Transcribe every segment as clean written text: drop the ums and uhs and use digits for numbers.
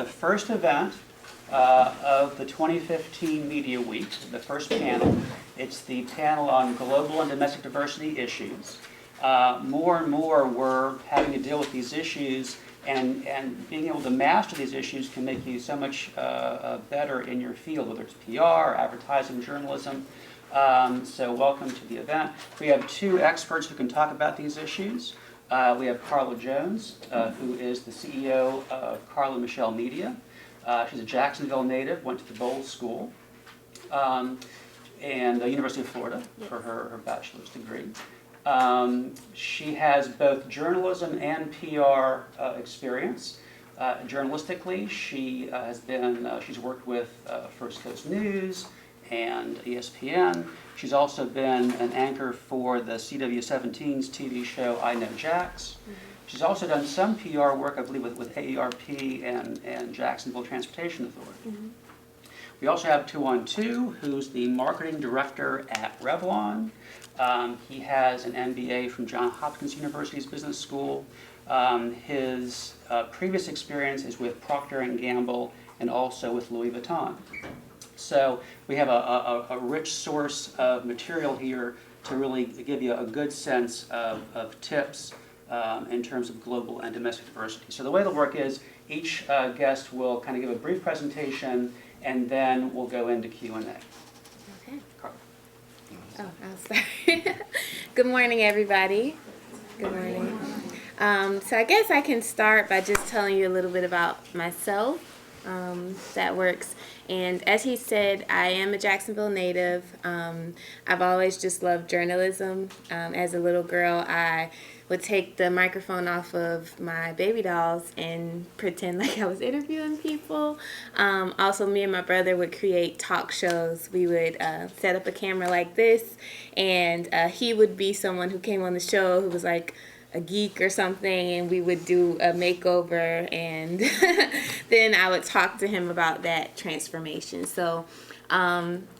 the first event of the 2015 Media Week, the first panel. It's the panel on global and domestic diversity issues. More and more we're having to deal with these issues, and being able to master these issues can make you so much better in your field, whether it's PR, advertising, journalism. So welcome to the event. We have two experts who can talk about these issues. We have Carla Jones, who is the CEO of Carla Michelle Media. She's a Jacksonville native, went to the Bowles School, and the University of Florida for her bachelor's degree. She has both journalism and PR experience. Journalistically, she's worked with First Coast News and ESPN. She's also been an anchor for the CW17's TV show I Know Jax. Mm-hmm. She's also done some PR work, I believe, with AARP and Jacksonville Transportation Authority. Mm-hmm. We also have 212, who's the marketing director at Revlon. He has an MBA from Johns Hopkins University's Business School. His previous experience is with Procter & Gamble and also with Louis Vuitton. So we have a rich source of material here to really give you a good sense of tips in terms of global and domestic diversity. So the way it'll work is each guest will kind of give a brief presentation, and then we'll go into Q&A. Okay. Carla. Oh, I'll start. Good morning, everybody. Good morning. So I guess I can start by just telling you a little bit about myself. That works. And as he said, I am a Jacksonville native. I've always just loved journalism. As a little girl, I would take the microphone off of my baby dolls and pretend like I was interviewing people. Also, me and my brother would create talk shows. We would set up a camera like this, and he would be someone who came on the show who was like a geek or something, and we would do a makeover, and then I would talk to him about that transformation. So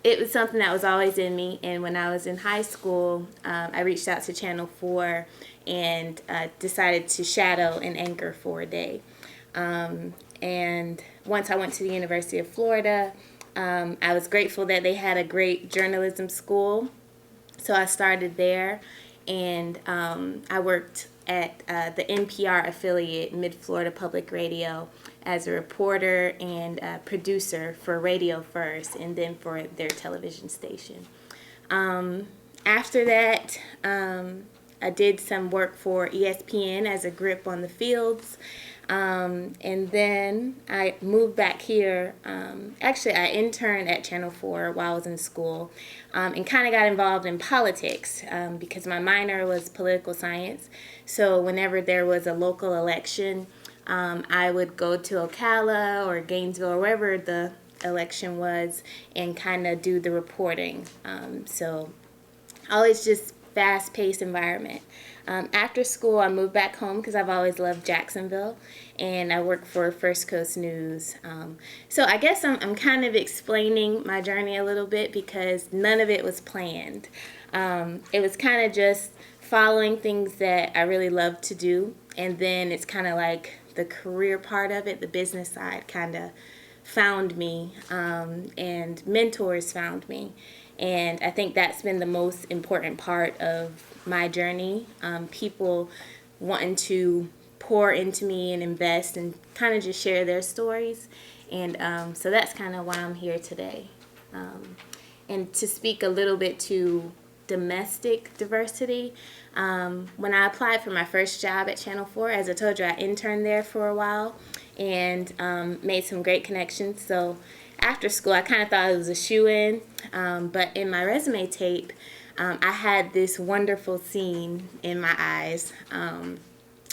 it was something that was always in me, and when I was in high school, I reached out to Channel 4 and decided to shadow and anchor for a day. And once I went to the University of Florida, I was grateful that they had a great journalism school, so I started there. And I worked at the NPR affiliate, Mid-Florida Public Radio, as a reporter and producer for Radio First, and then for their television station. After that, I did some work for ESPN as a grip on the fields. And then I moved back here. Actually, I interned at Channel 4 while I was in school, and kind of got involved in politics because my minor was political science. So whenever there was a local election, I would go to Ocala or Gainesville or wherever the election was and kind of do the reporting. So always just fast-paced environment. After school, I moved back home because I've always loved Jacksonville, and I worked for First Coast News. So I guess I'm kind of explaining my journey a little bit because none of it was planned. It was kind of just following things that I really love to do, and then it's kind of like the career part of it, the business side, kind of found me, and mentors found me. And I think that's been the most important part of my journey. People wanting to pour into me and invest and kind of just share their stories. And so that's kind of why I'm here today. And to speak a little bit to domestic diversity, when I applied for my first job at Channel 4, as I told you, I interned there for a while and made some great connections. So after school, I kind of thought it was a shoo-in, but in my resume tape, I had this wonderful scene in my eyes.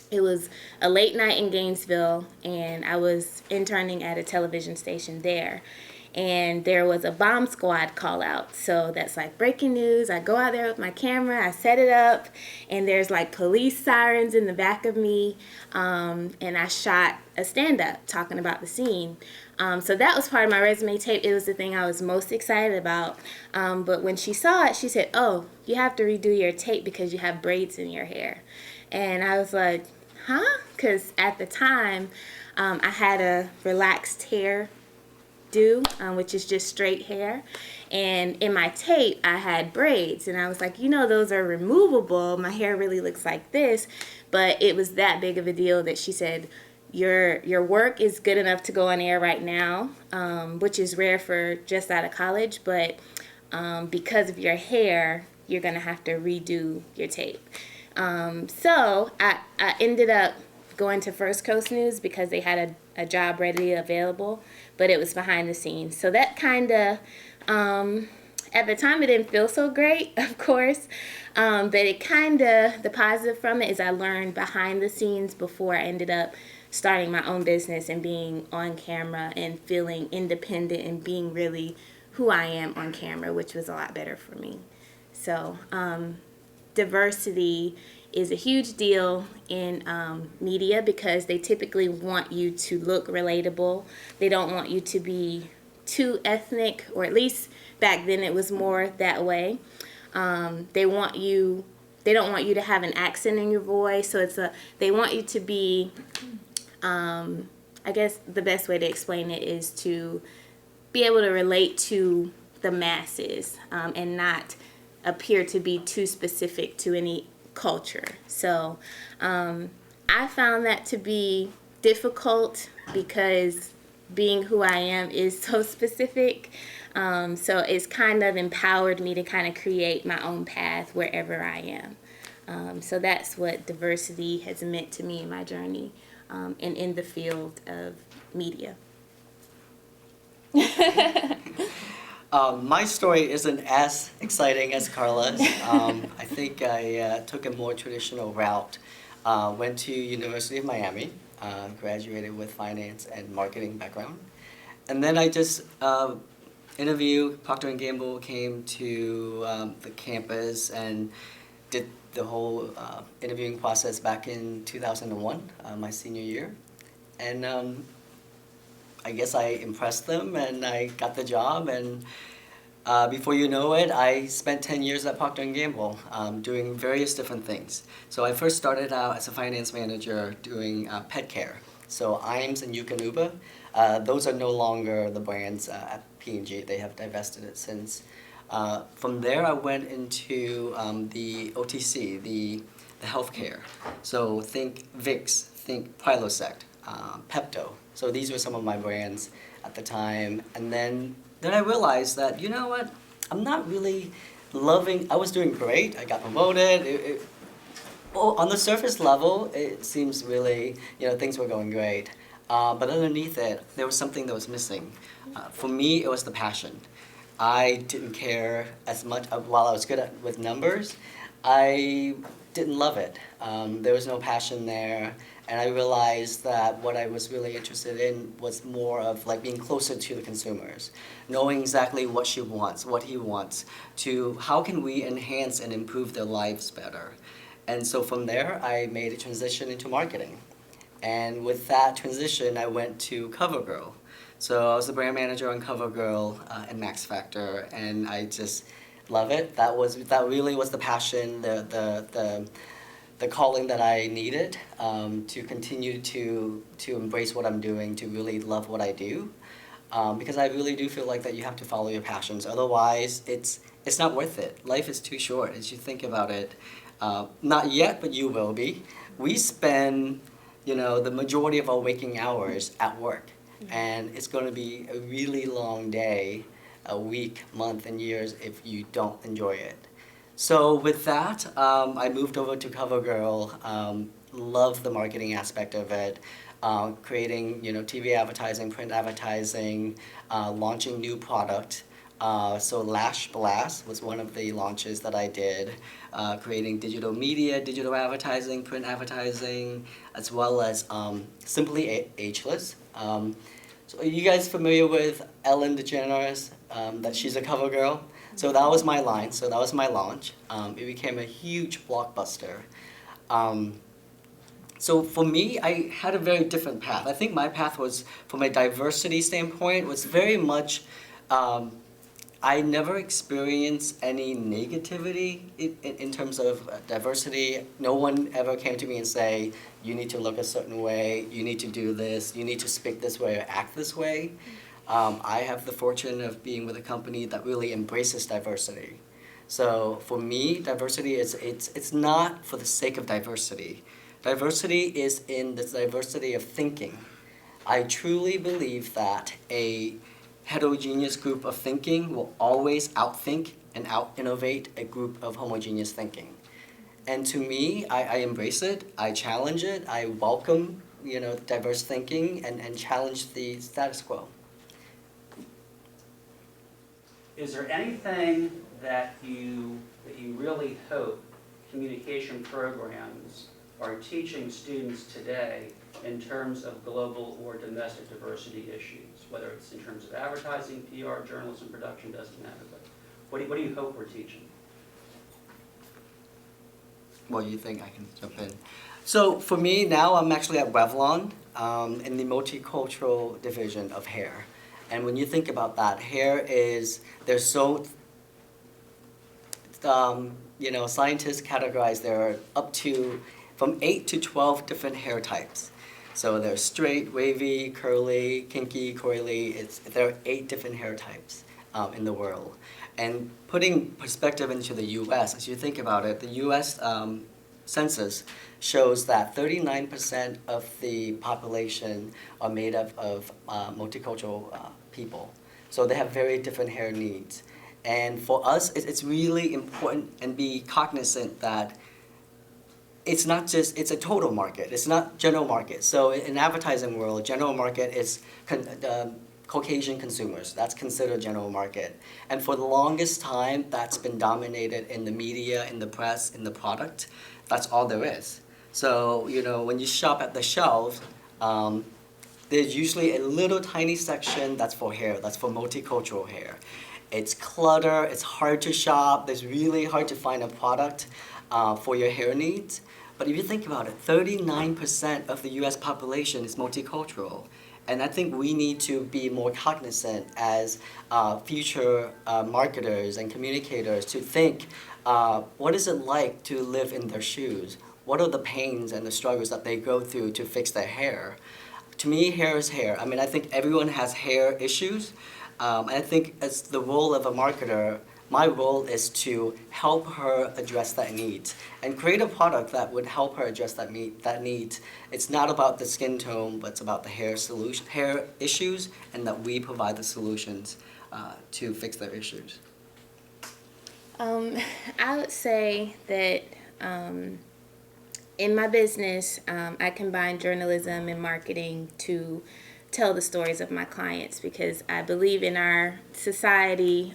It was a late night in Gainesville, and I was interning at a television station there. And there was a bomb squad call out. So that's like breaking news. I go out there with my camera, I set it up, and there's like police sirens in the back of me. And I shot a stand-up talking about the scene. So that was part of my resume tape. It was the thing I was most excited about. But when she saw it, she said, "Oh, you have to redo your tape because you have braids in your hair." And I was like, huh? Because at the time, I had a relaxed hair do, which is just straight hair. And in my tape, I had braids. And I was like, those are removable. My hair really looks like this. But it was that big of a deal that she said, your work is good enough to go on air right now, which is rare for just out of college. But because of your hair, you're going to have to redo your tape. So I ended up going to First Coast News because they had a job readily available, but it was behind the scenes. So that kind of, at the time it didn't feel so great, of course, but it kind of, the positive from it is I learned behind the scenes before I ended up starting my own business and being on camera and feeling independent and being really who I am on camera, which was a lot better for me. So diversity is a huge deal in media because they typically want you to look relatable. They don't want you to be too ethnic, or at least back then it was more that way. They don't want you to have an accent in your voice, so they want you to be, I guess the best way to explain it is to be able to relate to the masses and not appear to be too specific to any culture. So I found that to be difficult because being who I am is so specific. So it's kind of empowered me to kind of create my own path wherever I am. So that's what diversity has meant to me in my journey and in the field of media. My story isn't as exciting as Carla's. I think I took a more traditional route. Went to University of Miami, graduated with finance and marketing background. And then I just interviewed, Procter & Gamble came to the campus and did the whole interviewing process back in 2001, my senior year. And I guess I impressed them and I got the job, and before you know it, I spent 10 years at Procter & Gamble doing various different things. So I first started out as a finance manager doing pet care. So Iams and Yukonuba, those are no longer the brands at P&G. They have divested it since. From there, I went into the OTC, the healthcare. So think Vicks, think Prilosec, Pepto. So these were some of my brands at the time. And then I realized that, you know what, I'm not really loving, I was doing great, I got promoted. On the surface level, it seems really, things were going great. But underneath it, there was something that was missing. For me, it was the passion. I didn't care as much, while I was good with numbers, I didn't love it. There was no passion there. And I realized that what I was really interested in was more of like being closer to the consumers, knowing exactly what she wants, what he wants, to how can we enhance and improve their lives better. And so from there, I made a transition into marketing. And with that transition, I went to CoverGirl. So I was the brand manager on CoverGirl and Max Factor, and I just love it. That really was the passion, the calling that I needed to continue to embrace what I'm doing, to really love what I do, because I really do feel like that you have to follow your passions. Otherwise, it's not worth it. Life is too short as you think about it. Not yet, but you will be. We spend, the majority of our waking hours at work, and it's going to be a really long day, a week, month, and years if you don't enjoy it. So with that, I moved over to CoverGirl, loved the marketing aspect of it, creating TV advertising, print advertising, launching new product. So Lash Blast was one of the launches that I did, creating digital media, digital advertising, print advertising, as well as Simply Ageless. So are you guys familiar with Ellen DeGeneres, that she's a CoverGirl? So that was my line, so that was my launch. It became a huge blockbuster. So for me, I had a very different path. I think my path was, from a diversity standpoint, was very much, I never experienced any negativity in terms of diversity. No one ever came to me and say, you need to look a certain way, you need to do this, you need to speak this way or act this way. I have the fortune of being with a company that really embraces diversity. So for me, diversity it's not for the sake of diversity. Diversity is in the diversity of thinking. I truly believe that a heterogeneous group of thinking will always outthink and out-innovate a group of homogeneous thinking. And to me, I embrace it, I challenge it, I welcome, diverse thinking and challenge the status quo. Is there anything that you really hope communication programs are teaching students today in terms of global or domestic diversity issues, whether it's in terms of advertising, PR, journalism, production, doesn't matter, but what do you hope we're teaching? What do you think? I can jump in. So for me, now I'm actually at Revlon in the multicultural division of hair. And when you think about that, hair is, there's so, scientists categorize there are up to from 8 to 12 different hair types. So there's straight, wavy, curly, kinky, coily. There are 8 different hair types in the world. And putting perspective into the U.S., as you think about it, the U.S. Census shows that 39% of the population are made up of multicultural people. So they have very different hair needs. And for us, it's really important and be cognizant that it's not just, it's a total market. It's not general market. So in advertising world, general market is Caucasian consumers. That's considered general market. And for the longest time, that's been dominated in the media, in the press, in the product. That's all there is. So, when you shop at the shelves, there's usually a little tiny section that's for hair, that's for multicultural hair. It's clutter, it's hard to shop, it's really hard to find a product for your hair needs. But if you think about it, 39% of the US population is multicultural. And I think we need to be more cognizant as future marketers and communicators to think, what is it like to live in their shoes? What are the pains and the struggles that they go through to fix their hair? To me, hair is hair. I mean, I think everyone has hair issues. I think as the role of a marketer, my role is to help her address that need and create a product that would help her address that need. It's not about the skin tone, but it's about the hair issues, and that we provide the solutions to fix their issues. I would say that in my business, I combine journalism and marketing to tell the stories of my clients, because I believe in our society,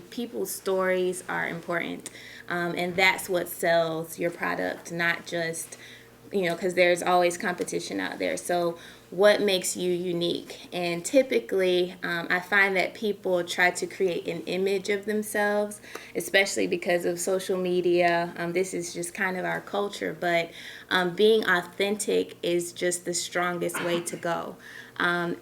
people's stories are important, and that's what sells your product, not just, because there's always competition out there. So what makes you unique? And typically, I find that people try to create an image of themselves, especially because of social media. This is just kind of our culture, but being authentic is just the strongest way to go. And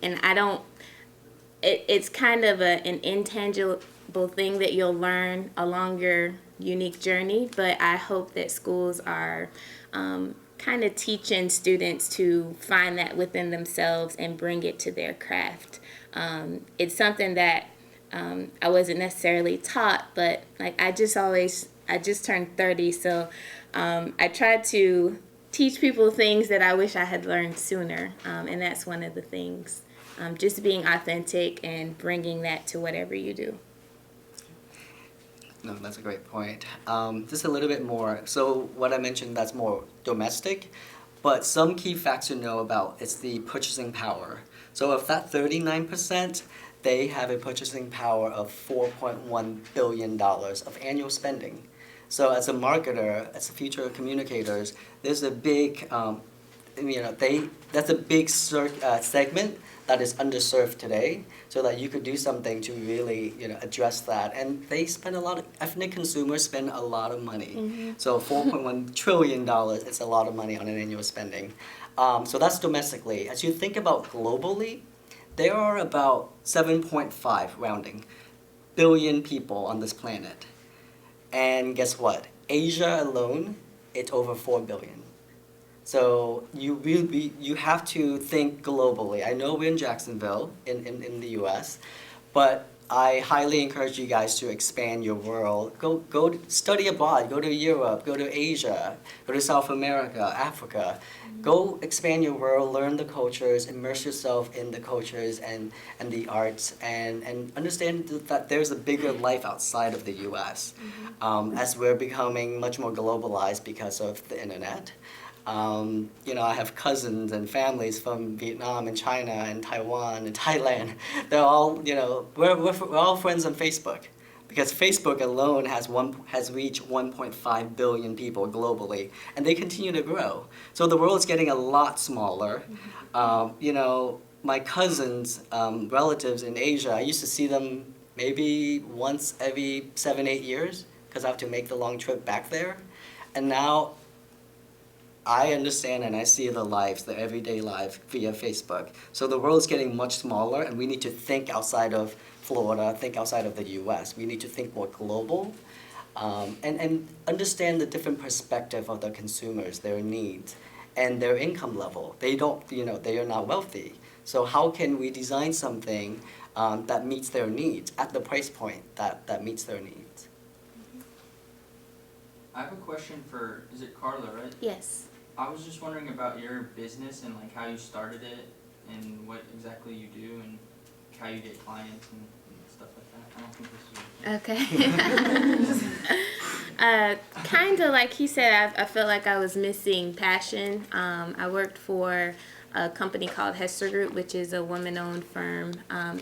it's kind of an intangible thing that you'll learn along your unique journey, but I hope that schools are kind of teaching students to find that within themselves and bring it to their craft. It's something that I wasn't necessarily taught, but I just turned 30, so I tried to teach people things that I wish I had learned sooner, and that's one of the things. Just being authentic and bringing that to whatever you do. No, that's a great point. Just a little bit more. So what I mentioned, that's more domestic, but some key facts to know about is the purchasing power. So of that 39%, they have a purchasing power of $4.1 billion of annual spending. So as a marketer, as a future communicators, there's a big, that's a big segment that is underserved today, so that you could do something to really, address that. And they spend ethnic consumers spend a lot of money. Mm-hmm. So $4.1 trillion is a lot of money on an annual spending. So that's domestically. As you think about globally, there are about 7.5, rounding, billion people on this planet. And guess what? Asia alone, it's over 4 billion. So you have to think globally. I know we're in Jacksonville in the US, but I highly encourage you guys to expand your world. Go study abroad. Go to Europe. Go to Asia. Go to South America, Africa. Go expand your world. Learn the cultures. Immerse yourself in the cultures and the arts, and understand that there's a bigger life outside of the U.S. As we're becoming much more globalized because of the internet. I have cousins and families from Vietnam and China and Taiwan and Thailand. They're all, we're all friends on Facebook, because Facebook alone has reached 1.5 billion people globally, and they continue to grow. So the world's getting a lot smaller. My cousins, relatives in Asia, I used to see them maybe once every 7-8 years, because I have to make the long trip back there. And now I understand and I see the everyday life via Facebook. So the world's getting much smaller, and we need to think outside of Florida, think outside of the US. We need to think more global, and understand the different perspective of the consumers, their needs, and their income level. They are not wealthy. So how can we design something that meets their needs at the price point that meets their needs? I have a question for, is it Carla, right? Yes. I was just wondering about your business and like how you started it and what exactly you do and how you get clients and stuff like that. I don't think this is Okay. Kind of like he said, I felt like I was missing passion. I worked for a company called Hester Group, which is a woman-owned firm.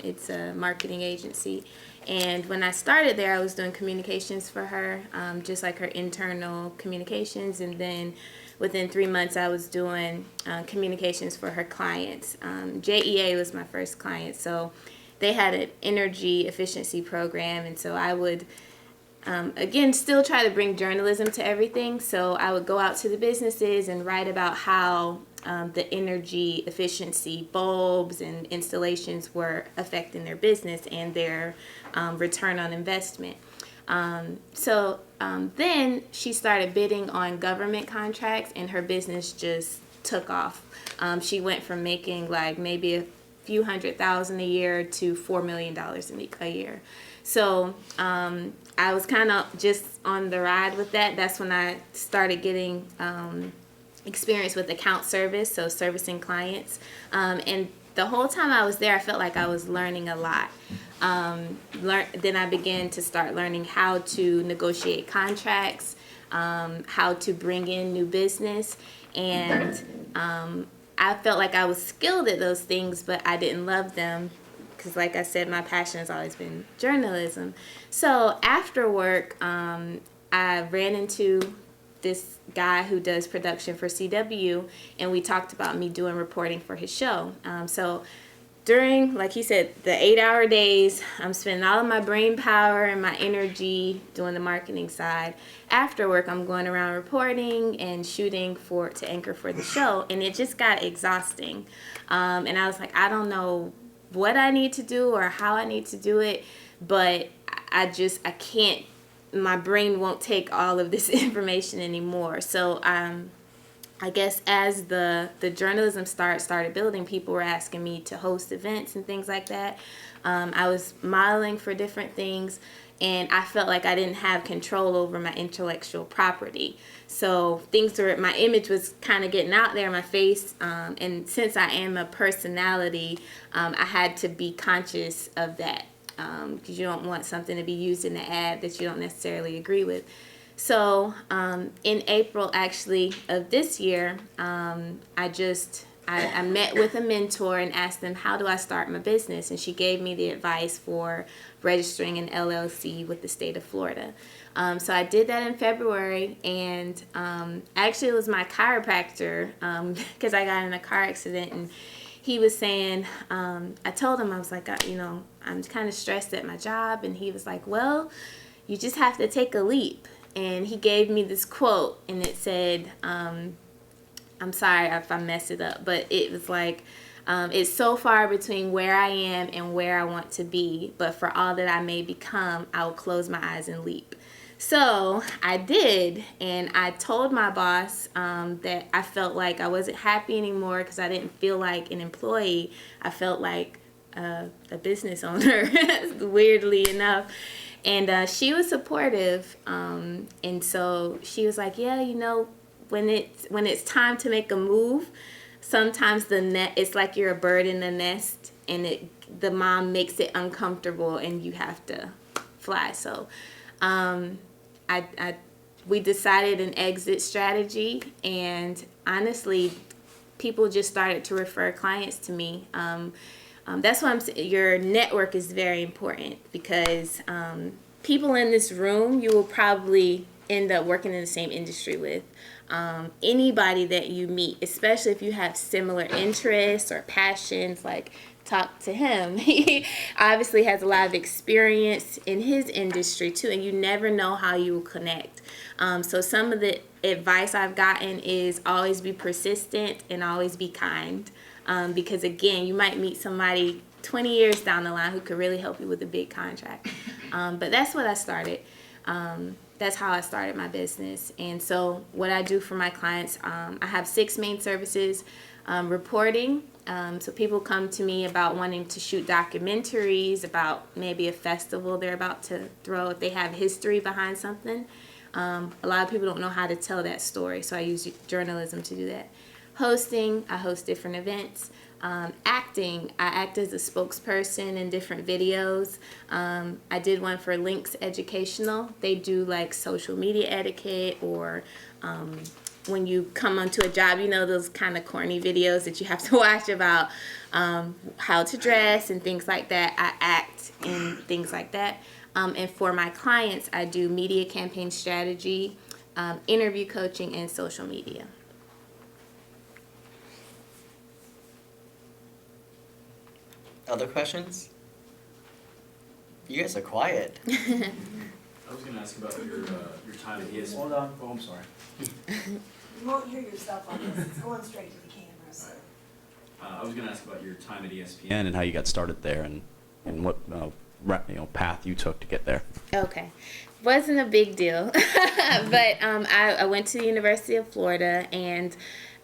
It's a marketing agency. And when I started there, I was doing communications for her, just like her internal communications. And then within 3 months, I was doing communications for her clients. JEA was my first client. So they had an energy efficiency program. And so I would, again, still try to bring journalism to everything. So I would go out to the businesses and write about how the energy efficiency bulbs and installations were affecting their business and their return on investment. So then she started bidding on government contracts, and her business just took off. She went from making like maybe a few $100,000 a year to $4 million a year. So I was kind of just on the ride with that. That's when I started getting experience with account service, so servicing clients. And the whole time I was there, I felt like I was learning a lot. Then I began to start learning how to negotiate contracts, how to bring in new business, and I felt like I was skilled at those things, but I didn't love them because, like I said, my passion has always been journalism. So after work, I ran into this guy who does production for CW, and we talked about me doing reporting for his show. So during, like he said, the 8-hour days, I'm spending all of my brain power and my energy doing the marketing side. After work, I'm going around reporting and shooting to anchor for the show, and it just got exhausting. And I was like, I don't know what I need to do or how I need to do it, but I can't. My brain won't take all of this information anymore. So I guess as the journalism started building, people were asking me to host events and things like that. I was modeling for different things, and I felt like I didn't have control over my intellectual property. So my image was kind of getting out there, my face, and since I am a personality, I had to be conscious of that. Because you don't want something to be used in the ad that you don't necessarily agree with. So in April, actually, of this year, I met with a mentor and asked them, how do I start my business? And she gave me the advice for registering an LLC with the state of Florida. So I did that in February, and actually it was my chiropractor, because I got in a car accident, and he was saying, I told him, I was like, I'm kind of stressed at my job. And he was like, well, you just have to take a leap. And he gave me this quote, and it said, I'm sorry if I messed it up, but it was like, it's so far between where I am and where I want to be, but for all that I may become, I will close my eyes and leap. So I did, and I told my boss that I felt like I wasn't happy anymore because I didn't feel like an employee. I felt like a business owner, weirdly enough. And she was supportive, and so she was like, "Yeah, you know, when it's time to make a move, sometimes it's like you're a bird in the nest, and the mom makes it uncomfortable, and you have to fly." So, we decided an exit strategy, and honestly, people just started to refer clients to me. That's why your network is very important, because people in this room you will probably end up working in the same industry with. Anybody that you meet, especially if you have similar interests or passions, like talk to him. He obviously has a lot of experience in his industry too, and you never know how you will connect. So some of the advice I've gotten is always be persistent and always be kind. Because again, you might meet somebody 20 years down the line who could really help you with a big contract. But that's what I started. That's how I started my business. And so what I do for my clients, I have 6 main services. Reporting. So people come to me about wanting to shoot documentaries about maybe a festival they're about to throw, if they have history behind something. A lot of people don't know how to tell that story, so I use journalism to do that. Hosting, I host different events. Acting, I act as a spokesperson in different videos. I did one for Links Educational. They do like social media etiquette, or when you come onto a job, you know, those kind of corny videos that you have to watch about how to dress and things like that. I act in things like that. And for my clients, I do media campaign strategy, interview coaching, and social media. Other questions? You guys are quiet. I was going to ask about your time at ESPN. Hold on. Oh, I'm sorry. You won't hear yourself on this. It's going straight to the camera. So. I was going to ask about your time at ESPN and how you got started there, and what path you took to get there. Okay. Wasn't a big deal. But I went to the University of Florida, and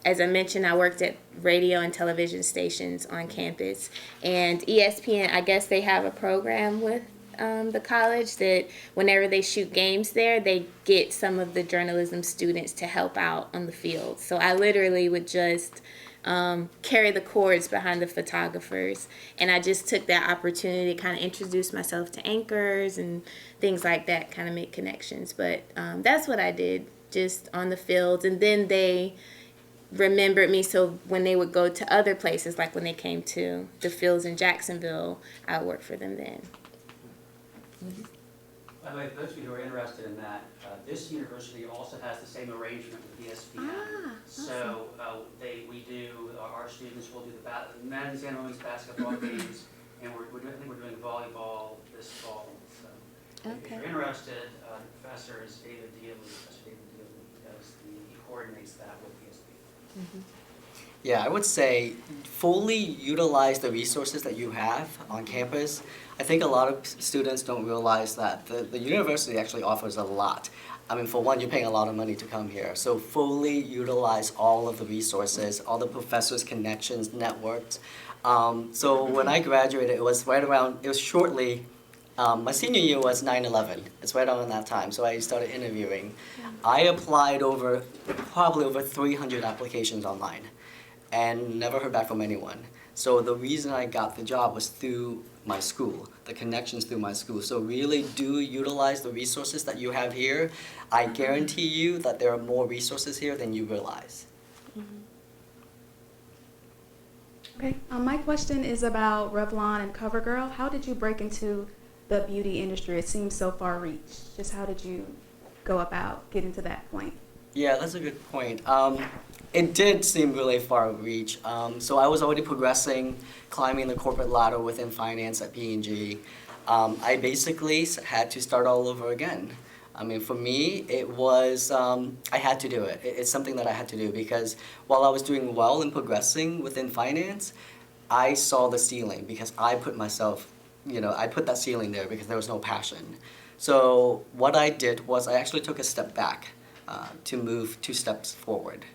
as I mentioned, I worked at radio and television stations on campus. And ESPN, I guess they have a program with the college that whenever they shoot games there, they get some of the journalism students to help out on the field. So I literally would just carry the cords behind the photographers. And I just took that opportunity to kind of introduce myself to anchors and things like that, kind of make connections. But that's what I did, just on the field. And then they remembered me, so when they would go to other places, like when they came to the fields in Jacksonville, I worked for them then. By the way, for those of you who are interested in that, this university also has the same arrangement with ESPN. So our students will do the men's and women's basketball games, and I think we're doing volleyball this fall. So if you're interested, the professor is David Dealey. Professor David Dealey he coordinates that with ESPN. Mm-hmm. Yeah, I would say fully utilize the resources that you have on campus. I think a lot of students don't realize that the university actually offers a lot. I mean, for one, you're paying a lot of money to come here. So fully utilize all of the resources, all the professors' connections, networks. So when I graduated, it was shortly, my senior year was 9/11. It's right around that time. So I started interviewing. I applied probably over 300 applications online and never heard back from anyone. So the reason I got the job was through my school, the connections through my school. So really do utilize the resources that you have here. I guarantee you that there are more resources here than you realize. Okay, my question is about Revlon and CoverGirl. How did you break into the beauty industry? It seems so far-reached. Just how did you go about getting to that point? Yeah, that's a good point. It did seem really far reach. So I was already progressing, climbing the corporate ladder within finance at P&G. I basically had to start all over again. I mean, for me, it was, I had to do it. It's something that I had to do because while I was doing well and progressing within finance, I saw the ceiling because I put myself, I put that ceiling there because there was no passion. So what I did was I actually took a step back to move 2 steps forward.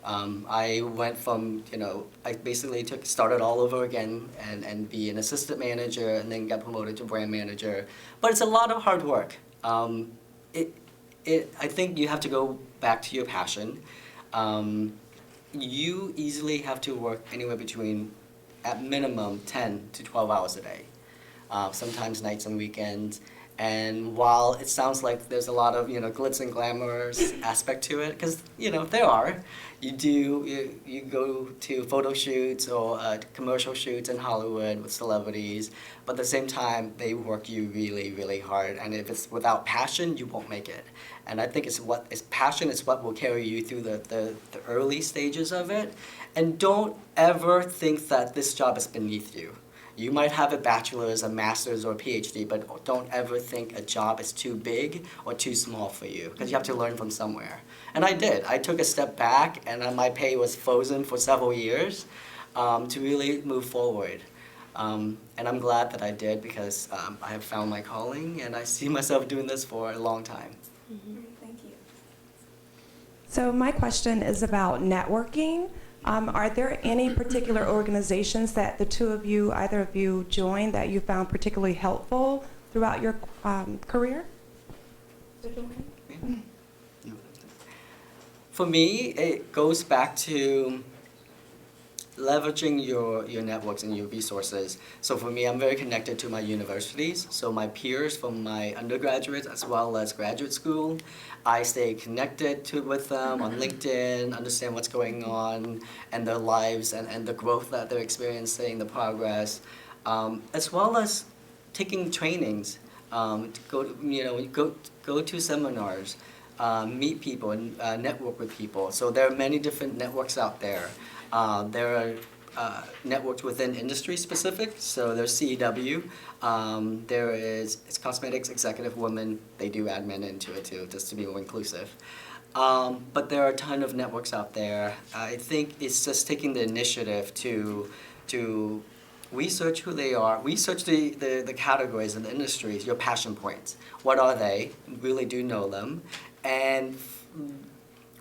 I went from, I basically started all over again and be an assistant manager and then got promoted to brand manager. But it's a lot of hard work. I think you have to go back to your passion. You easily have to work anywhere between, at minimum, 10 to 12 hours a day. Sometimes nights and weekends. And while it sounds like there's a lot of glitz and glamours aspect to it, because there are, you go to photo shoots or commercial shoots in Hollywood with celebrities, but at the same time they work you really, really hard. And if it's without passion, you won't make it. And I think passion is what will carry you through the early stages of it. And don't ever think that this job is beneath you. You might have a bachelor's, a master's, or a PhD, but don't ever think a job is too big or too small for you, because you have to learn from somewhere. And I did. I took a step back, and my pay was frozen for several years to really move forward. And I'm glad that I did, because I have found my calling, and I see myself doing this for a long time. Thank you. So my question is about networking. Are there any particular organizations that the two of you, either of you, joined that you found particularly helpful throughout your career? For me, it goes back to leveraging your networks and your resources. So for me, I'm very connected to my universities. So my peers from my undergraduate as well as graduate school, I stay connected with them on LinkedIn, understand what's going on and their lives and the growth that they're experiencing, the progress, as well as taking trainings, go to seminars, meet people and network with people. So there are many different networks out there. There are networks within industry specific, so there's CEW, it's Cosmetics Executive Women, they do admin into it too, just to be more inclusive. But there are a ton of networks out there. I think it's just taking the initiative to research who they are, research the categories and the industries, your passion points. What are they? Really do know them. And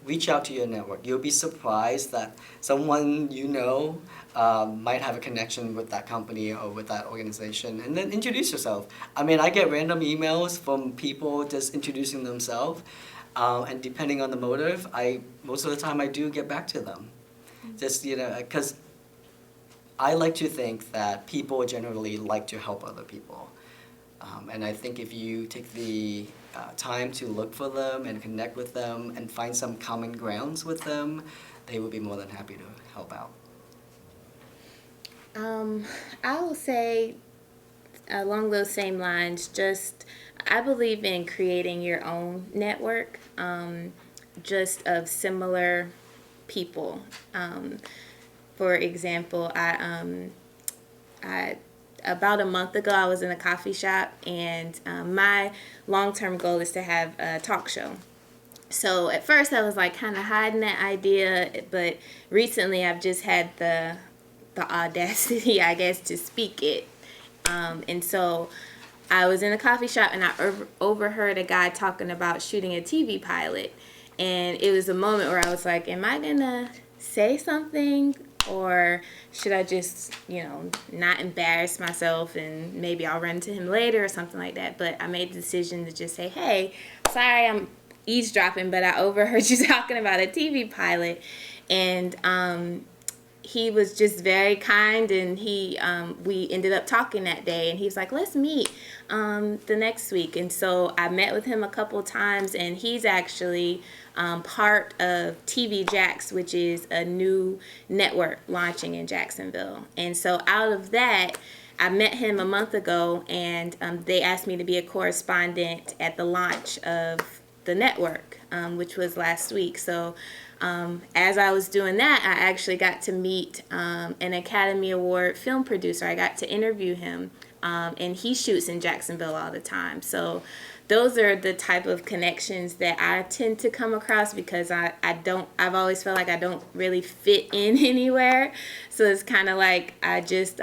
reach out to your network. You'll be surprised that someone might have a connection with that company or with that organization. And then introduce yourself. I mean, I get random emails from people just introducing themselves. And depending on the motive, most of the time I do get back to them. Just, because I like to think that people generally like to help other people. And I think if you take the time to look for them and connect with them and find some common grounds with them, they would be more than happy to help out. I will say along those same lines, I believe in creating your own network, just of similar people. For example, about a month ago, I was in a coffee shop, and my long-term goal is to have a talk show. So at first I was like kind of hiding that idea, but recently I've just had the audacity, I guess, to speak it. And so I was in a coffee shop, and I overheard a guy talking about shooting a TV pilot. And it was a moment where I was like, am I going to say something? Or should I just, not embarrass myself and maybe I'll run to him later or something like that. But I made the decision to just say, hey, sorry I'm eavesdropping, but I overheard you talking about a TV pilot. And he was just very kind, and we ended up talking that day, and he was like, let's meet the next week. And so I met with him a couple times, and he's actually part of TV Jax, which is a new network launching in Jacksonville. And so out of that, I met him a month ago, and they asked me to be a correspondent at the launch of the network, which was last week. So as I was doing that, I actually got to meet an Academy Award film producer. I got to interview him, and he shoots in Jacksonville all the time. So those are the type of connections that I tend to come across, because I've always felt like I don't really fit in anywhere. So it's kind of like I just,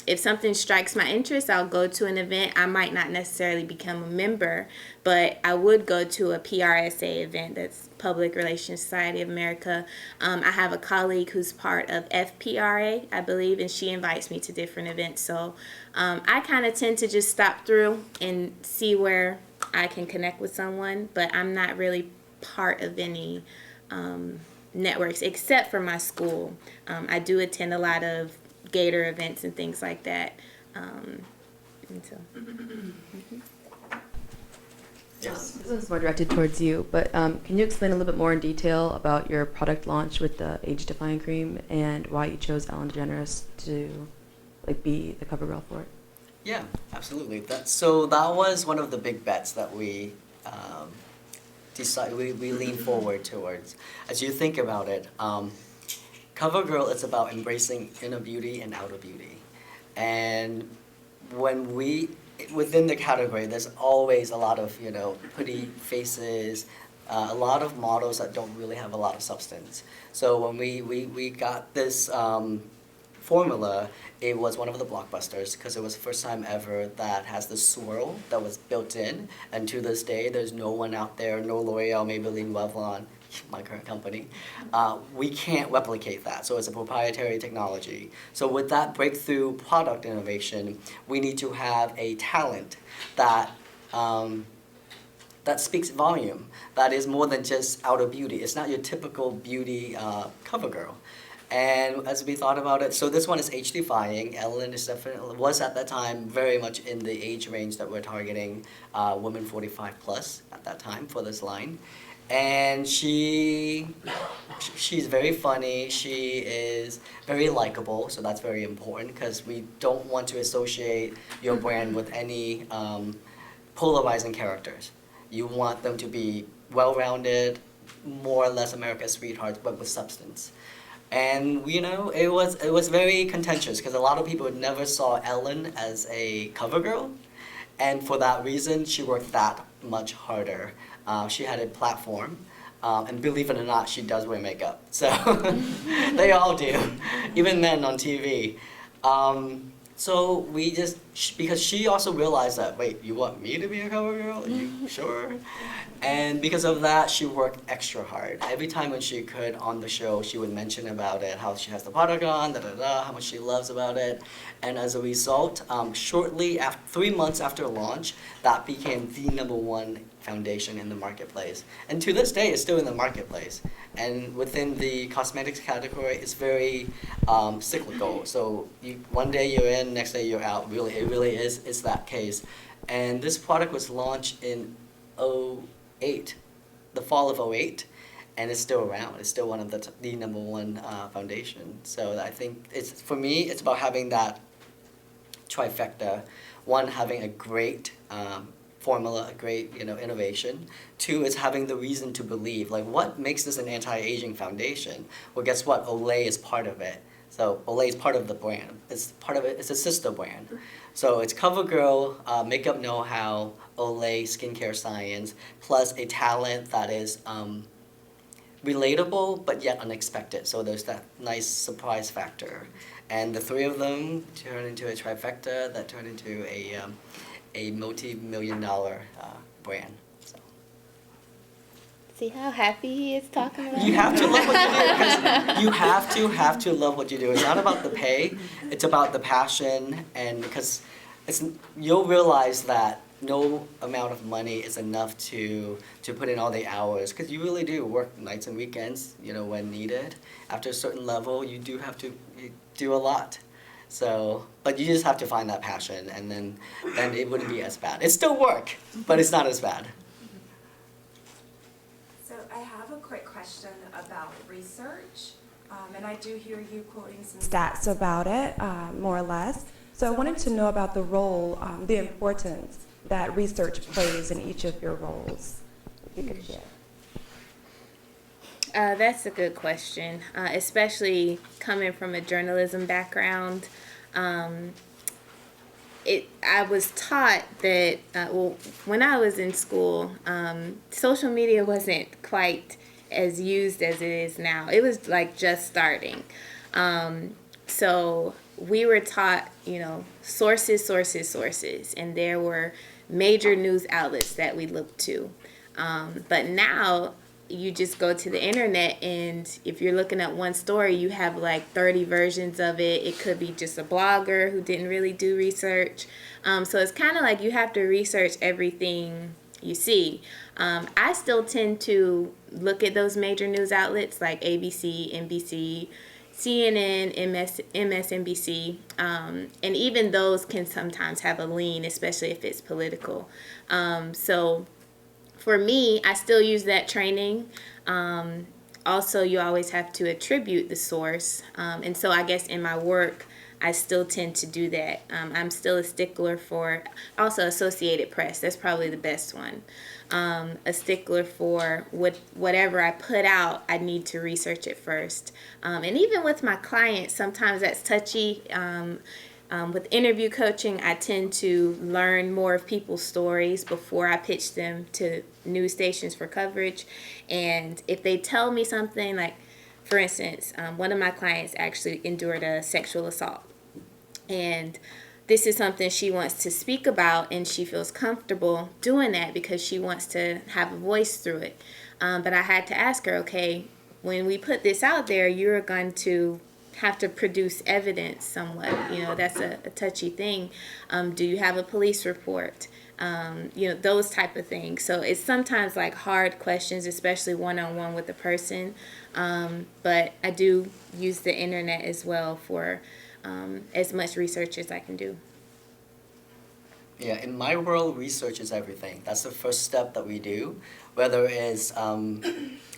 if something strikes my interest, I'll go to an event. I might not necessarily become a member, but I would go to a PRSA event, that's Public Relations Society of America. I have a colleague who's part of FPRA, I believe, and she invites me to different events. So I kind of tend to just stop through and see where I can connect with someone, but I'm not really part of any networks except for my school. I do attend a lot of Gator events and things like that. And so. Yes. This one's more directed towards you, but can you explain a little bit more in detail about your product launch with the age-defying cream and why you chose Ellen DeGeneres to be the cover girl for it? Yeah, absolutely. That was one of the big bets that we we lean forward towards. As you think about it, CoverGirl is about embracing inner beauty and outer beauty. And when within the category, there's always a lot of, pretty faces, a lot of models that don't really have a lot of substance. So when we got this formula, it was one of the blockbusters because it was the first time ever that has the swirl that was built in. And to this day, there's no one out there, no L'Oreal, Maybelline, Revlon, my current company. We can't replicate that. So it's a proprietary technology. So with that breakthrough product innovation, we need to have a talent that that speaks volume, that is more than just outer beauty. It's not your typical beauty cover girl. And as we thought about it, so this one is age-defying. Ellen was at that time very much in the age range that we're targeting, women 45 plus at that time for this line. And she's very funny. She is very likable, so that's very important because we don't want to associate your brand with any polarizing characters. You want them to be well-rounded, more or less America's sweethearts, but with substance. And it was very contentious because a lot of people never saw Ellen as a cover girl, and for that reason, she worked that much harder. She had a platform, and believe it or not, she does wear makeup. So they all do, even men on TV. So we because she also realized that, wait, you want me to be a cover girl? Are you sure? And because of that, she worked extra hard. Every time when she could on the show, she would mention about it, how she has the product on, how much she loves about it. And as a result, shortly after 3 months after launch, that became the #1 foundation in the marketplace. And to this day, it's still in the marketplace. And within the cosmetics category, it's very cyclical. So one day you're in, next day you're out. Really, it really is that case. And this product was launched in 2008, the fall of 2008, and it's still around. It's still one of the #1 foundation. So I think for me, it's about having that trifecta. One, having a great formula, a great innovation. Two is having the reason to believe. Like, what makes this an anti-aging foundation? Well, guess what? Olay is part of it. So Olay is part of the brand. It's part of it. It's a sister brand. So it's CoverGirl, makeup know-how, Olay skincare science, plus a talent that is relatable but yet unexpected. So there's that nice surprise factor, and the three of them turn into a trifecta that turn into a multi-million-dollar brand. So. See how happy he is talking about You it? have to love what you do. 'Cause you have to love what you do. It's not about the pay. It's about the passion, and because you'll realize that no amount of money is enough to put in all the hours, because you really do work nights and weekends, when needed. After a certain level, you do a lot. So, but you just have to find that passion, and then it wouldn't be as bad. It's still work, but it's not as bad. So I have a quick question about research, and I do hear you quoting some stats about it, more or less. So I wanted to know about the role, the importance that research plays in each of your roles. If you could share. That's a good question, especially coming from a journalism background. I was taught that, when I was in school, social media wasn't quite as used as it is now. It was like just starting. So we were taught, sources, sources, sources, and there were major news outlets that we looked to. But now you just go to the internet, and if you're looking at one story, you have like 30 versions of it. It could be just a blogger who didn't really do research. So it's kind of like you have to research everything you see. I still tend to look at those major news outlets like ABC, NBC, CNN, MSNBC, and even those can sometimes have a lean, especially if it's political. So for me, I still use that training. Also, you always have to attribute the source. And so I guess in my work, I still tend to do that. I'm still a stickler for, also Associated Press. That's probably the best one. A stickler for whatever I put out, I need to research it first. And even with my clients, sometimes that's touchy. With interview coaching, I tend to learn more of people's stories before I pitch them to news stations for coverage. And if they tell me something, like, for instance, one of my clients actually endured a sexual assault. And this is something she wants to speak about, and she feels comfortable doing that because she wants to have a voice through it. But I had to ask her, okay, when we put this out there, you're going to have to produce evidence somewhat. That's a touchy thing. Do you have a police report? Those type of things. So it's sometimes like hard questions, especially one-on-one with a person. But I do use the internet as well for as much research as I can do. Yeah, in my world, research is everything. That's the first step that we do, whether it's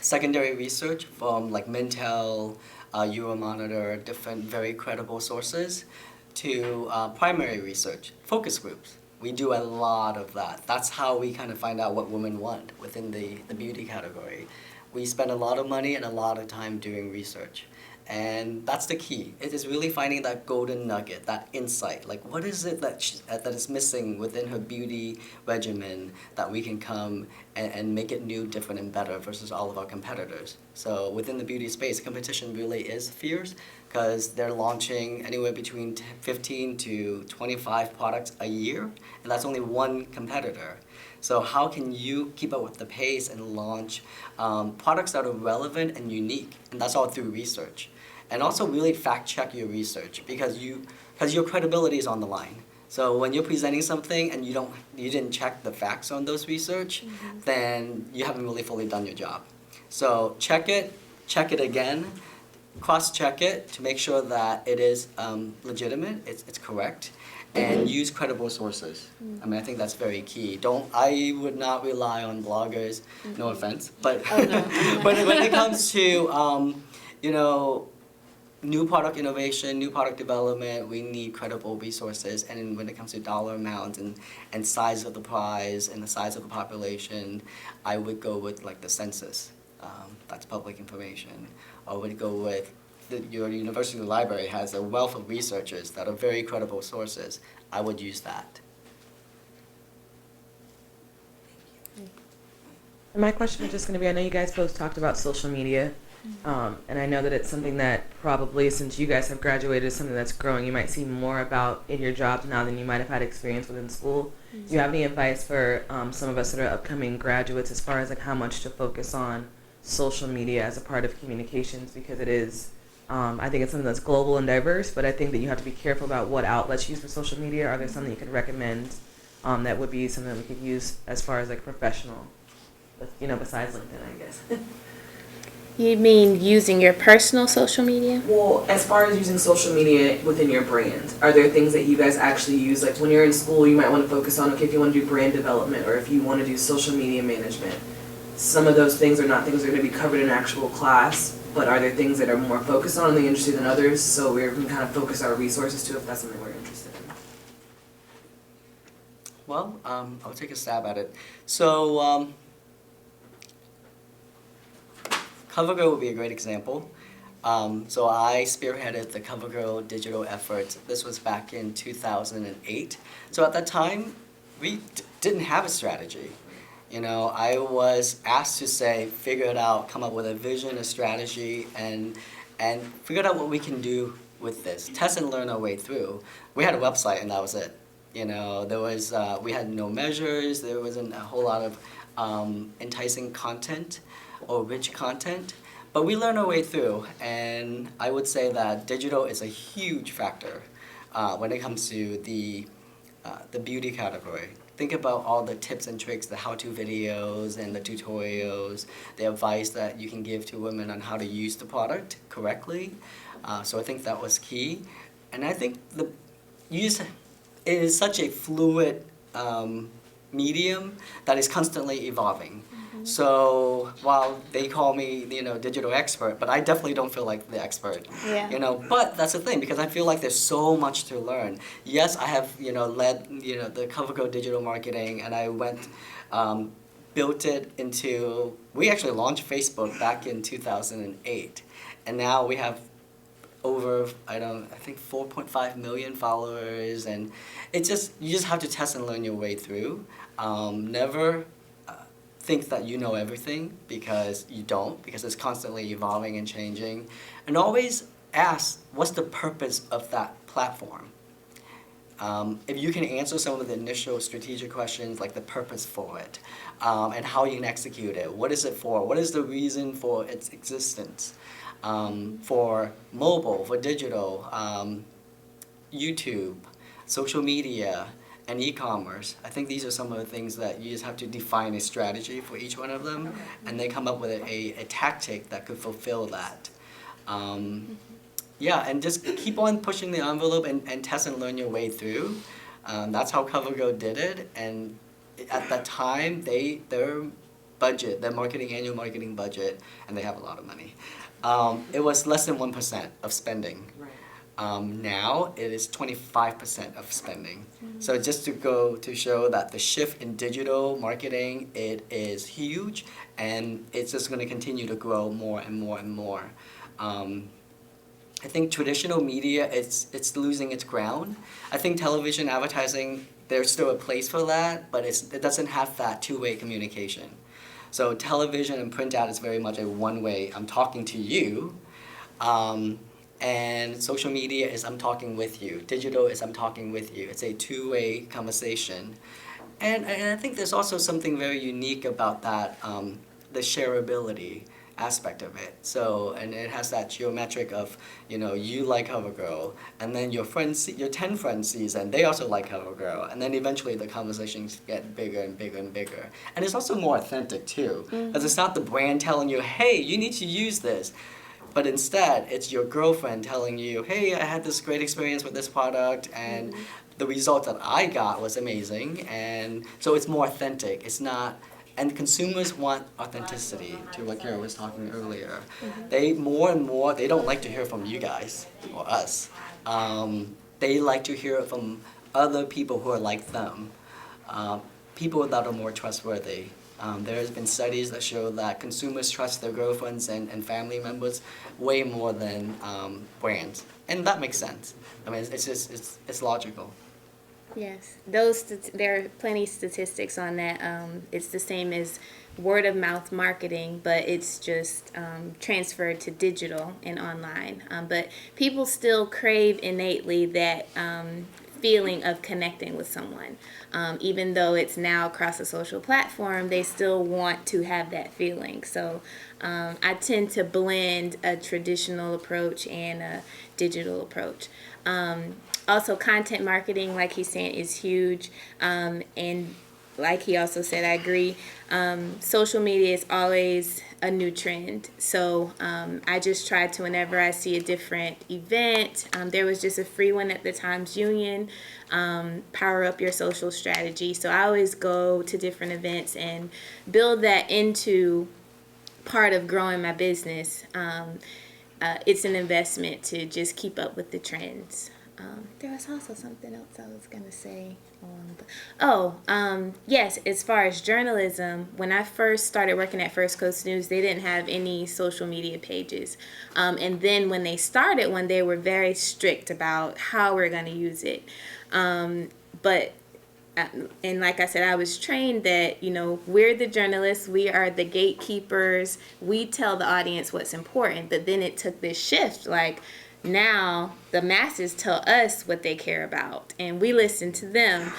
secondary research from like Mintel, Euromonitor, different very credible sources, to primary research, focus groups. We do a lot of that. That's how we kind of find out what women want within the beauty category. We spend a lot of money and a lot of time doing research. And that's the key. It is really finding that golden nugget, that insight. Like, what is it that is missing within her beauty regimen that we can come and make it new, different, and better versus all of our competitors? So within the beauty space, competition really is fierce because they're launching anywhere between 15 to 25 products a year, and that's only one competitor. So how can you keep up with the pace and launch products that are relevant and unique? And that's all through research. And also really fact check your research because your credibility is on the line. So when you're presenting something and you didn't check the facts on those research, then you haven't really fully done your job. So check it again, cross-check it to make sure that it is legitimate, it's correct, and use credible sources. I mean, I think that's very key. I would not rely on bloggers, no offense, but when it comes to new product innovation, new product development, we need credible resources. And when it comes to dollar amounts and size of the prize and the size of the population, I would go with like the census. That's public information. I would go with your university library has a wealth of researchers that are very credible sources. I would use that. And my question is just going to be, I know you guys both talked about social media, and I know that it's something that probably, since you guys have graduated, is something that's growing. You might see more about in your jobs now than you might have had experience within school. Do you have any advice for some of us that are upcoming graduates as far as like how much to focus on social media as a part of communications? Because it is, I think it's something that's global and diverse, but I think that you have to be careful about what outlets you use for social media. Are there some that you could recommend that would be something that we could use as far as like professional, besides LinkedIn, I guess? You mean using your personal social media? Well, as far as using social media within your brand, are there things that you guys actually use? Like when you're in school, you might want to focus on, okay, if you want to do brand development or if you want to do social media management. Some of those things are not things that are going to be covered in actual class, but are there things that are more focused on the industry than others, so we can kind of focus our resources to if that's something we're interested in? Well, I'll take a stab at it. So, CoverGirl would be a great example. So I spearheaded the CoverGirl digital efforts. This was back in 2008. So at that time, we didn't have a strategy. I was asked to figure it out, come up with a vision, a strategy, and figure out what we can do with this, test and learn our way through. We had a website and that was it. You know, there was we had no measures. There wasn't a whole lot of enticing content or rich content, but we learned our way through. And I would say that digital is a huge factor when it comes to the beauty category. Think about all the tips and tricks, the how-to videos and the tutorials, the advice that you can give to women on how to use the product correctly. So I think that was key. And I think it is such a fluid medium that is constantly evolving. So while they call me, digital expert, but I definitely don't feel like the expert. Yeah. But that's the thing, because I feel like there's so much to learn. Yes, I have, led, the CoverGirl digital marketing, and I built it into, we actually launched Facebook back in 2008, and now we have over, I think 4.5 million followers, and you just have to test and learn your way through. Never think that you know everything, because you don't, because it's constantly evolving and changing. And always ask, what's the purpose of that platform? If you can answer some of the initial strategic questions, like the purpose for it, and how you can execute it, what is it for, what is the reason for its existence, for mobile, for digital, YouTube, social media, and e-commerce. I think these are some of the things that you just have to define a strategy for each one of them, and then come up with a tactic that could fulfill that. Yeah, and just keep on pushing the envelope and test and learn your way through. That's how CoverGirl did it, and at that time, their budget, their annual marketing budget, and they have a lot of money, it was less than 1% of spending. Now it is 25% of spending. So just to show that the shift in digital marketing, it is huge, and it's just going to continue to grow more and more and more. I think traditional media, it's losing its ground. I think television advertising, there's still a place for that, but it doesn't have that two-way communication. So television and print ad is very much a one-way, I'm talking to you. And social media is I'm talking with you. Digital is I'm talking with you. It's a two-way conversation. And I think there's also something very unique about that, the shareability aspect of it. So, and it has that geometric of, you like CoverGirl, and then your 10 friends sees, and they also like CoverGirl, and then eventually the conversations get bigger and bigger and bigger. And it's also more authentic too, because it's not the brand telling you, hey, you need to use this. But instead, it's your girlfriend telling you, hey, I had this great experience with this product, and the result that I got was amazing. And so it's more authentic. It's not, and consumers want authenticity, to what Kara was talking earlier. They more and more, they don't like to hear from you guys or us. They like to hear it from other people who are like them, people that are more trustworthy. There has been studies that show that consumers trust their girlfriends and family members way more than brands, and that makes sense. I mean, it's logical. Yes, there are plenty of statistics on that. It's the same as word of mouth marketing, but it's just transferred to digital and online. But people still crave innately that feeling of connecting with someone. Even though it's now across a social platform, they still want to have that feeling. So I tend to blend a traditional approach and a digital approach. Also, content marketing, like he's saying, is huge. And like he also said, I agree, social media is always a new trend. So I just try to, whenever I see a different event, there was just a free one at the Times Union, Power Up Your Social Strategy. So I always go to different events and build that into part of growing my business. It's an investment to just keep up with the trends. There was also something else I was going to say. Yes, as far as journalism, when I first started working at First Coast News, they didn't have any social media pages. And then when they started one, they were very strict about how we're going to use it. And like I said, I was trained that, we're the journalists, we are the gatekeepers, we tell the audience what's important. But then it took this shift, like, now the masses tell us what they care about and we listen to them.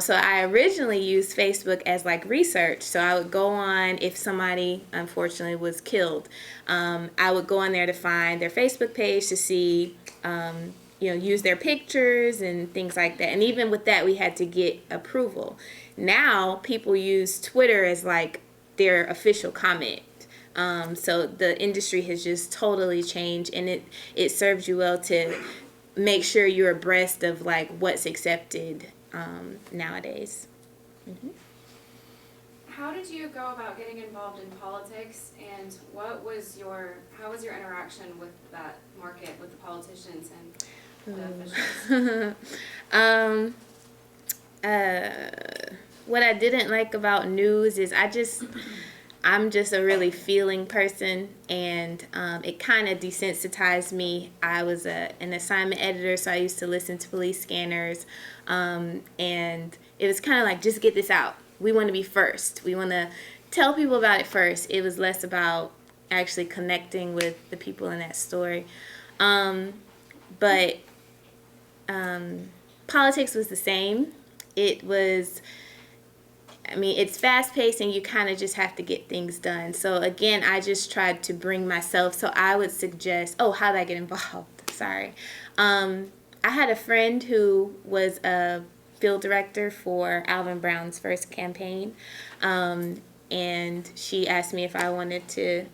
So I originally used Facebook as like research. So I would go on, if somebody unfortunately was killed, I would go on there to find their Facebook page to see, use their pictures and things like that. And even with that, we had to get approval. Now people use Twitter as like their official comment. So the industry has just totally changed, and it serves you well to make sure you're abreast of like what's accepted nowadays. Mm-hmm. How did you go about getting involved in politics, and how was your interaction with that market, with the politicians and the officials? What I didn't like about news is I'm just a really feeling person, and it kind of desensitized me. I was an assignment editor, so I used to listen to police scanners, and it was kind of like, just get this out. We want to be first. We want to tell people about it first. It was less about actually connecting with the people in that story. But politics was the same. It's fast-paced, and you kind of just have to get things done. So again, I just tried to bring myself. So I would suggest, how did I get involved? Sorry. I had a friend who was a field director for Alvin Brown's first campaign, and she asked me if I wanted to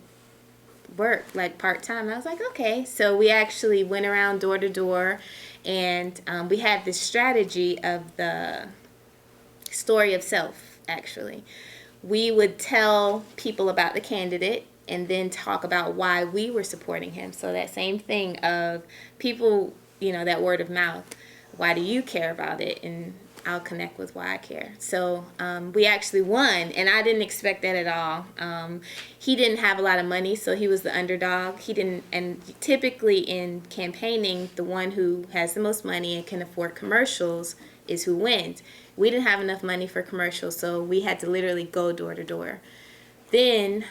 work like part-time. I was like, okay. So we actually went around door to door, and we had this strategy of the story of self. Actually, we would tell people about the candidate and then talk about why we were supporting him. So that same thing of people, that word of mouth. Why do you care about it? And I'll connect with why I care. So we actually won, and I didn't expect that at all. He didn't have a lot of money, so he was the underdog. And typically in campaigning, the one who has the most money and can afford commercials is who wins. We didn't have enough money for commercials, so we had to literally go door to door. Then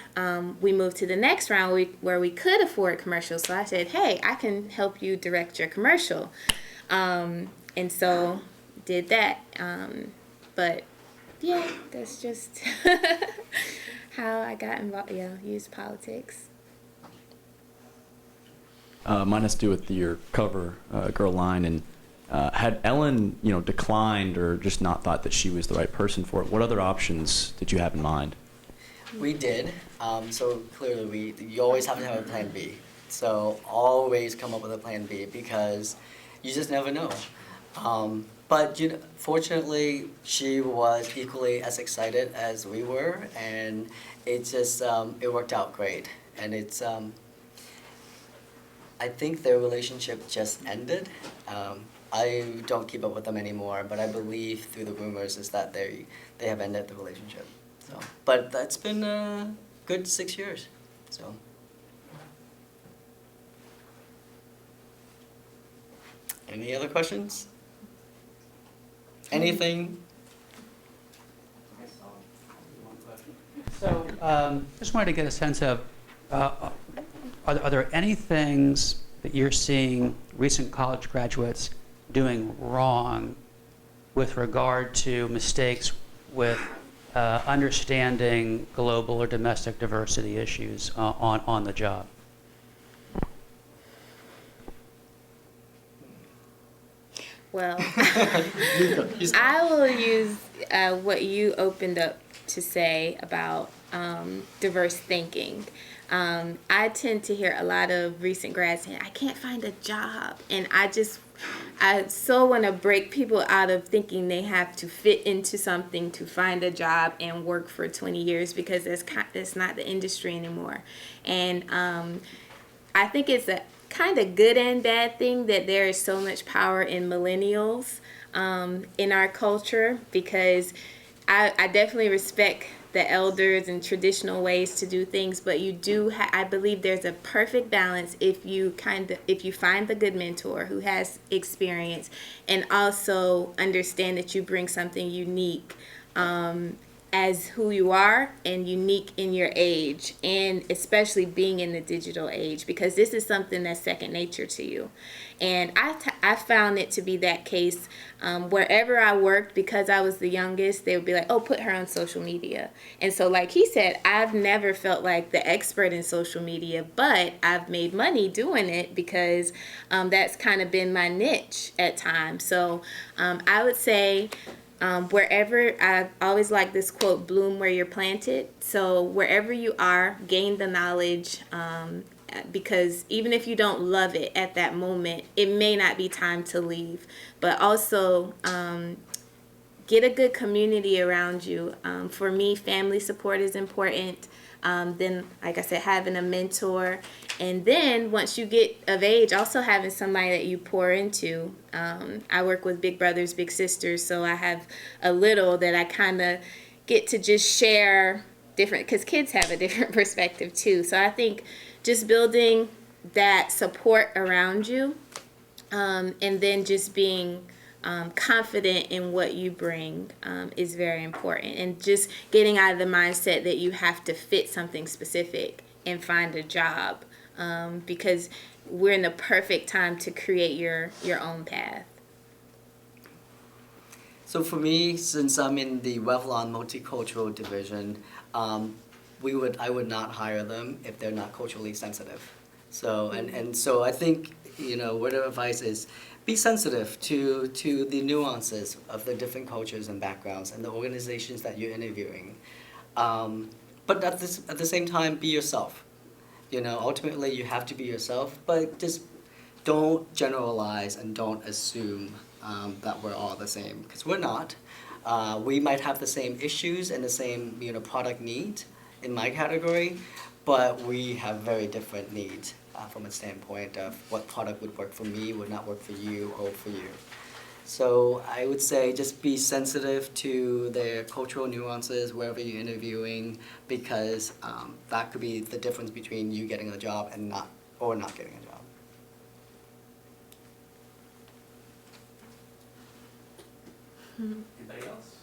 we moved to the next round where we could afford commercials. So I said, hey, I can help you direct your commercial. And so did that. But yeah, that's just how I got involved. Used politics. Mine has to do with your cover girl line, and had Ellen, declined or just not thought that she was the right person for it, what other options did you have in mind? We did. So clearly, you always have to have a plan B. So always come up with a plan B, because you just never know. But fortunately, she was equally as excited as we were, and it just it worked out great. And it's I think their relationship just ended. I don't keep up with them anymore, but I believe through the rumors is that they have ended the relationship. So, but that's been a good 6 years. So. Any other questions? Anything? So, just wanted to get a sense of, are there any things that you're seeing recent college graduates doing wrong with regard to mistakes with understanding global or domestic diversity issues on the job? Well, I will use what you opened up to say about diverse thinking. I tend to hear a lot of recent grads saying, I can't find a job. And I so want to break people out of thinking they have to fit into something to find a job and work for 20 years, because that's not the industry anymore. And I think it's a kind of good and bad thing that there is so much power in millennials in our culture, because I definitely respect the elders and traditional ways to do things, but you do I believe there's a perfect balance if you find the good mentor who has experience and also understand that you bring something unique. as who you are and unique in your age, and especially being in the digital age, because this is something that's second nature to you. And I found it to be that case wherever I worked. Because I was the youngest, they would be like, oh, put her on social media. And so like he said, I've never felt like the expert in social media, but I've made money doing it because that's kind of been my niche at times. So I would say wherever, I've always liked this quote, bloom where you're planted. So wherever you are, gain the knowledge, because even if you don't love it at that moment, it may not be time to leave. But also get a good community around you. For me, family support is important. Then, like I said, having a mentor. And then once you get of age, also having somebody that you pour into. I work with big brothers, big sisters, so I have a little that I kind of get to just share different, because kids have a different perspective too. So I think just building that support around you, and then just being confident in what you bring is very important. And just getting out of the mindset that you have to fit something specific and find a job, because we're in the perfect time to create your own path. So for me, since I'm in the Revlon multicultural division, I would not hire them if they're not culturally sensitive. So and so I think, word of advice is be sensitive to the nuances of the different cultures and backgrounds and the organizations that you're interviewing. But at the same time, be yourself. Ultimately you have to be yourself, but just don't generalize and don't assume that we're all the same, because we're not. We might have the same issues and the same product needs in my category, but we have very different needs from a standpoint of what product would work for me, would not work for you, or for you. So I would say just be sensitive to their cultural nuances wherever you're interviewing, because that could be the difference between you getting a job and not getting a job. Anybody else?